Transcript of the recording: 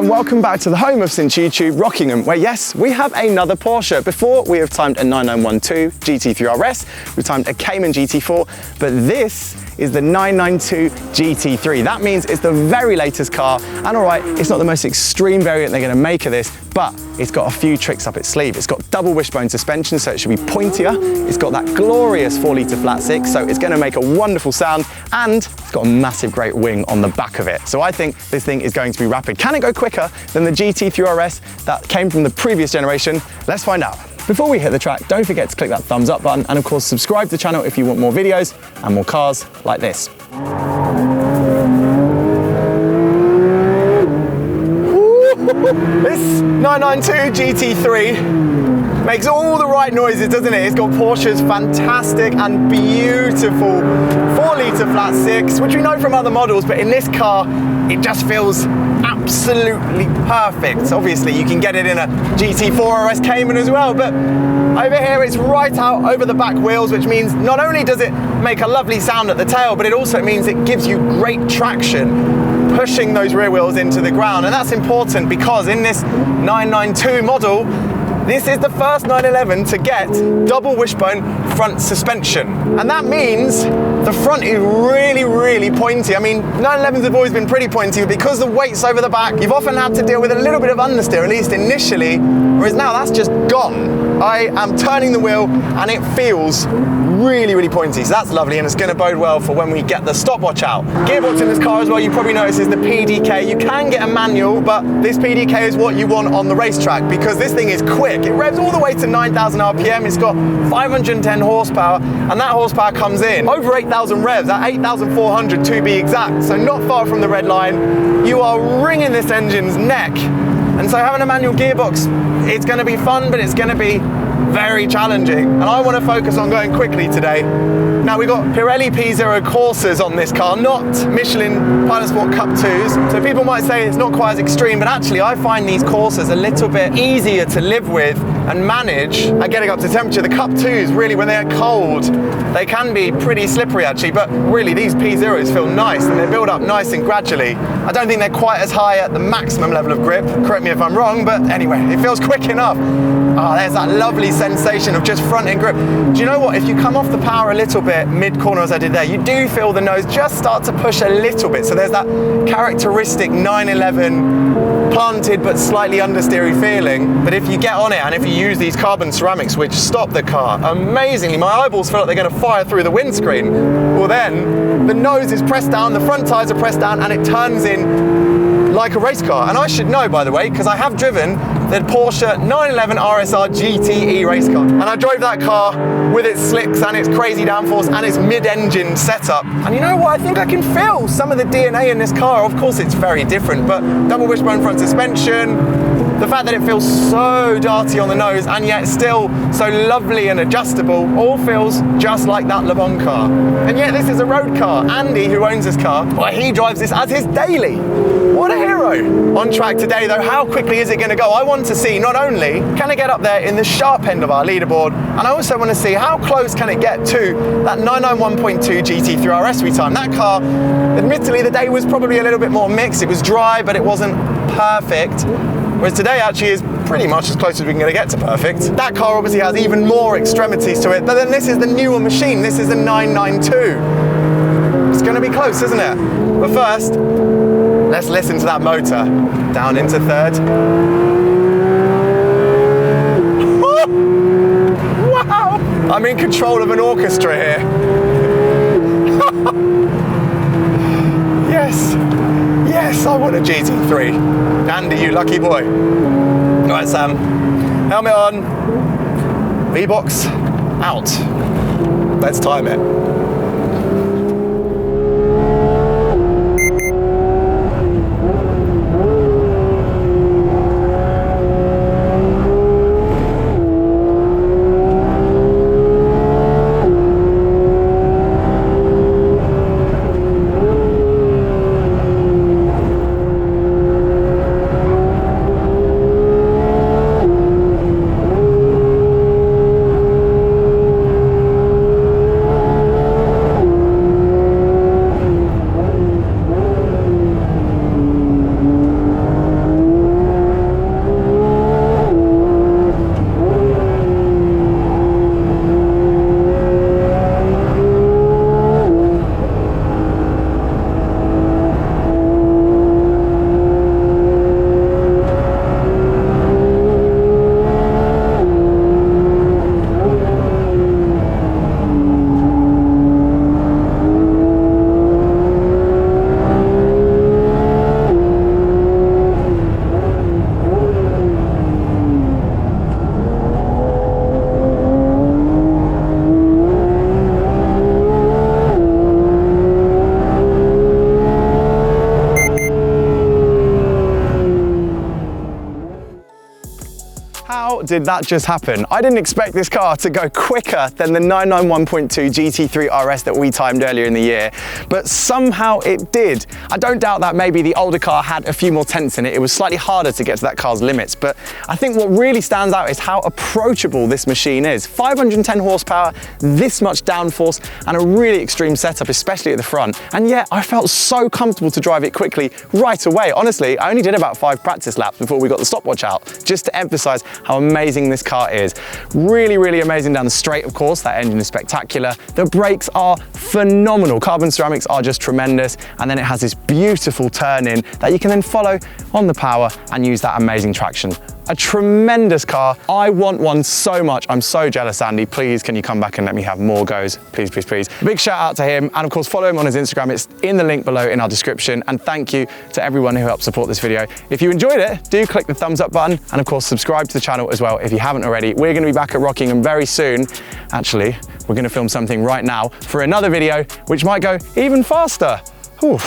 and welcome back to the home of Cinch YouTube, Rockingham, where yes, we have another Porsche. Before, we have timed a 9912 GT3 RS, we've timed a Cayman GT4, but this is the 992 GT3. That means it's the very latest car, and all right, it's not the most extreme variant they're gonna make of this, but it's got a few tricks up its sleeve. It's got double wishbone suspension, so it should be pointier. It's got that glorious 4-litre flat six, so it's gonna make a wonderful sound, and it's got a massive great wing on the back of it. So I think this thing is going to be rapid. Can it go quicker than the GT3 RS that came from the previous generation? Let's find out. Before we hit the track, don't forget to click that thumbs up button, and of course subscribe to the channel if you want more videos and more cars like this. This 992 GT3 makes all the right noises, doesn't it? It's got Porsche's fantastic and beautiful 4-litre flat six, which we know from other models, but in this car, it just feels absolutely perfect. Obviously, you can get it in a GT4 RS Cayman as well, but over here it's right out over the back wheels, which means not only does it make a lovely sound at the tail, but it also means it gives you great traction pushing those rear wheels into the ground. And that's important because in this 992 model, this is the first 911 to get double wishbone front suspension. And that means the front is really, really pointy. I mean, 911s have always been pretty pointy, but because the weight's over the back, you've often had to deal with a little bit of understeer, at least initially, whereas now that's just gone. I am turning the wheel and it feels really, really pointy, so that's lovely, and it's going to bode well for when we get the stopwatch out. Gearbox in this car as well, you probably notice, is the PDK. You can get a manual, but this PDK is what you want on the racetrack because this thing is quick. It revs all the way to 9,000 RPM, it's got 510 horsepower, and that horsepower comes in over 8,000 revs, at 8,400 to be exact, so not far from the red line. You are wringing this engine's neck, and so having a manual gearbox, it's going to be fun, but it's going to be very challenging, and I want to focus on going quickly today. Now we've got Pirelli P0 Corsas on this car, not Michelin Pilot Sport Cup 2s, so people might say it's not quite as extreme, but actually I find these Corsas a little bit easier to live with and manage at getting up to temperature. The Cup 2s, really, when they get cold, they can be pretty slippery actually, but really these P0s feel nice and they build up nice and gradually. I don't think they're quite as high at the maximum level of grip, correct me if I'm wrong, but anyway, it feels quick enough. Ah, there's that lovely sensation of just front end grip. Do you know what, if you come off the power a little bit mid-corner as I did there, you do feel the nose just start to push a little bit, so there's that characteristic 911 planted but slightly understeery feeling. But if you get on it and if you use these carbon ceramics which stop the car amazingly, my eyeballs feel like they're going to fire through the windscreen, well then the nose is pressed down, the front tyres are pressed down, and it turns in like a race car. And I should know, by the way, because I have driven the Porsche 911 RSR GTE race car, and I drove that car with its slicks and its crazy downforce and its mid-engine setup, and you know what, I think I can feel some of the DNA in this car. Of course it's very different, but double wishbone front suspension, the fact that it feels so darty on the nose and yet still so lovely and adjustable, all feels just like that Le Bon car. And yet this is a road car. Andy, who owns this car, well, he drives this as his daily. What a hero. On track today though, how quickly is it going to go? I want to see not only can it get up there in the sharp end of our leaderboard, and I also want to see how close can it get to that 991.2 GT3 RS we timed. That car, admittedly the day was probably a little bit more mixed, it was dry but it wasn't perfect, whereas today actually is pretty much as close as we can get to perfect. That car obviously has even more extremities to it, but then this is the newer machine, this is the 992. It's going to be close, isn't it? But first, let's listen to that motor. Down into third. Wow! I'm in control of an orchestra here. Yes! Yes, I want a GT3. Andy, you lucky boy. Alright, Sam. Helmet on. V-box out. Let's time it. did that just happen? I didn't expect this car to go quicker than the 991.2 GT3 RS that we timed earlier in the year, but somehow it did. I don't doubt that maybe the older car had a few more tenths in it. It was slightly harder to get to that car's limits, but I think what really stands out is how approachable this machine is. 510 horsepower, this much downforce, and a really extreme setup, especially at the front. And yet I felt so comfortable to drive it quickly right away. Honestly, I only did about 5 practice laps before we got the stopwatch out, just to emphasize how amazing this car is. Really, really amazing down the straight, of course. That engine is spectacular. The brakes are phenomenal. Carbon ceramics are just tremendous. And then it has this beautiful turn in that you can then follow on the power and use that amazing traction. A tremendous car. I want one so much. I'm so jealous, Andy. Please, can you come back and let me have more goes? Please, please, please. Big shout out to him. And of course, follow him on his Instagram. It's in the link below in our description. And thank you to everyone who helped support this video. If you enjoyed it, do click the thumbs up button. And of course, subscribe to the channel as well if you haven't already. We're going to be back at Rockingham very soon. Actually, we're going to film something right now for another video, which might go even faster. Whew.